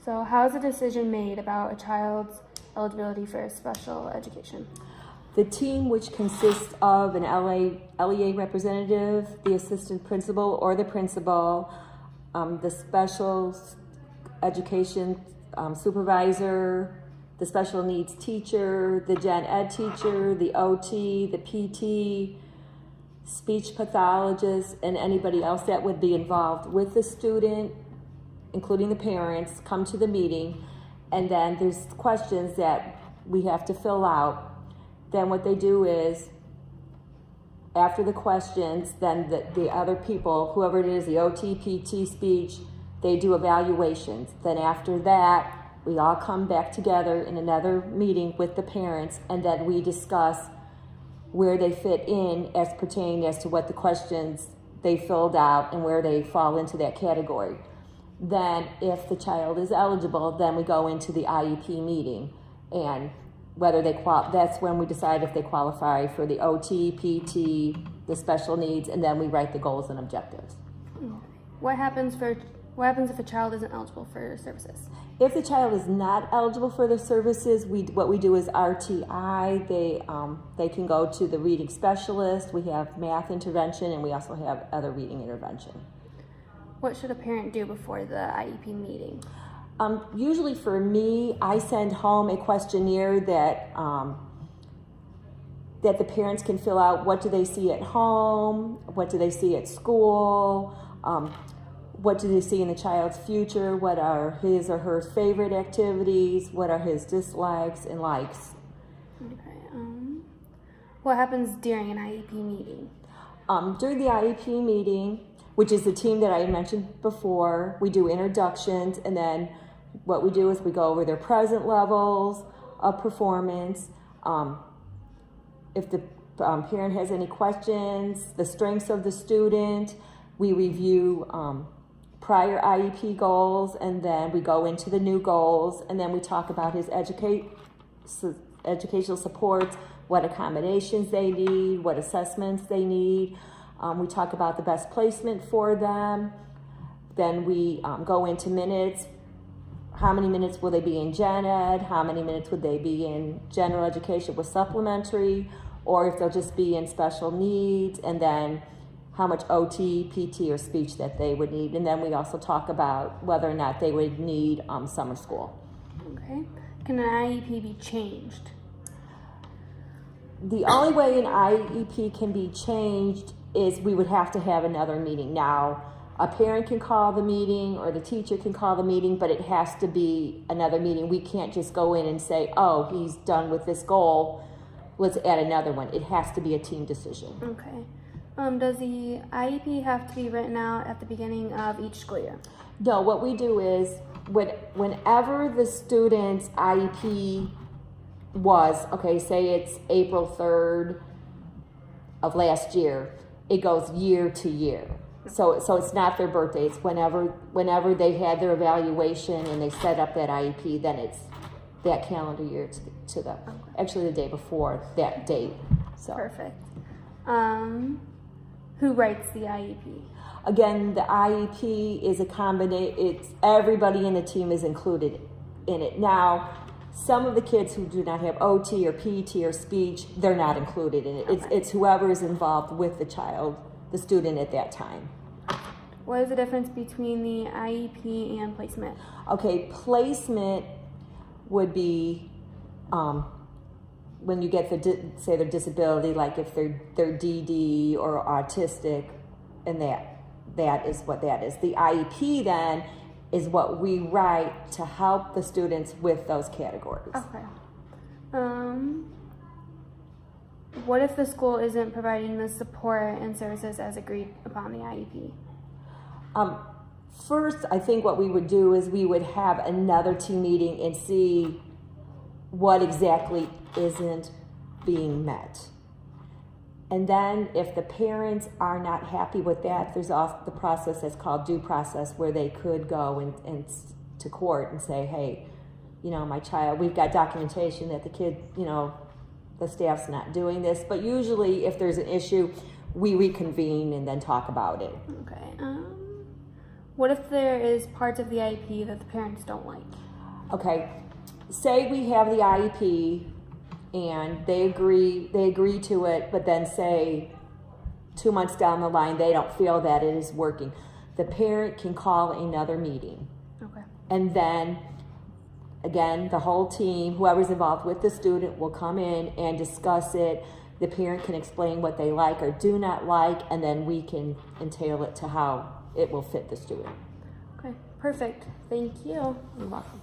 So how is a decision made about a child's eligibility for special education? The team, which consists of an LEA representative, the assistant principal or the principal, the special education supervisor, the special needs teacher, the gen ed teacher, the OT, the PT, speech pathologist, and anybody else that would be involved with the student, including the parents, come to the meeting, and then there's questions that we have to fill out. Then what they do is, after the questions, then the other people, whoever it is, the OT, PT, speech, they do evaluations. Then after that, we all come back together in another meeting with the parents, and then we discuss where they fit in as pertaining as to what the questions they filled out and where they fall into that category. Then if the child is eligible, then we go into the IEP meeting, and whether they that's when we decide if they qualify for the OT, PT, the special needs, and then we write the goals and objectives. What happens if a child isn't eligible for services? If the child is not eligible for the services, what we do is RTI. They can go to the reading specialist. We have math intervention, and we also have other reading intervention. What should a parent do before the IEP meeting? Usually for me, I send home a questionnaire that the parents can fill out. What do they see at home? What do they see at school? What do they see in the child's future? What are his or her favorite activities? What are his dislikes and likes? Okay. What happens during an IEP meeting? During the IEP meeting, which is the team that I mentioned before, we do introductions, and then what we do is we go over their present levels of performance. If the parent has any questions, the strengths of the student, we review prior IEP goals, and then we go into the new goals, and then we talk about his educational supports, what accommodations they need, what assessments they need. We talk about the best placement for them. Then we go into minutes. How many minutes will they be in gen ed? How many minutes would they be in general education with supplementary? Or if they'll just be in special needs, and then how much OT, PT, or speech that they would need. And then we also talk about whether or not they would need summer school. Okay. Can an IEP be changed? The only way an IEP can be changed is we would have to have another meeting. Now, a parent can call the meeting or the teacher can call the meeting, but it has to be another meeting. We can't just go in and say, oh, he's done with this goal, let's add another one. It has to be a team decision. Okay. Does the IEP have to be written out at the beginning of each school year? No, what we do is whenever the student's IEP was, okay, say it's April 3rd of last year, it goes year to year. So it's not their birthday. It's whenever they had their evaluation and they set up that IEP, then it's that calendar year to the actually the day before that date. So perfect. Who writes the IEP? Again, the IEP is a combination. It's everybody in the team is included in it. Now, some of the kids who do not have OT or PT or speech, they're not included in it. Okay. It's whoever is involved with the child, the student at that time. What is the difference between the IEP and placement? Okay, placement would be when you get say their disability, like if they're DD or autistic, and that is what that is. The IEP then is what we write to help the students with those categories. Okay. What if the school isn't providing the support and services as agreed upon the IEP? First, I think what we would do is we would have another team meeting and see what exactly isn't being met. And then if the parents are not happy with that, there's also the process that's called due process, where they could go and to court and say, hey, my child, we've got documentation that the kid, the staff's not doing this. But usually if there's an issue, we reconvene and then talk about it. Okay. What if there is parts of the IEP that the parents don't like? Okay, say we have the IEP and they agree to it, but then say 2 months down the line they don't feel that it is working. The parent can call another meeting. Okay. And then, again, the whole team, whoever's involved with the student, will come in and discuss it. The parent can explain what they like or do not like, and then we can entail it to how it will fit the student. Okay, perfect. Thank you. You're welcome.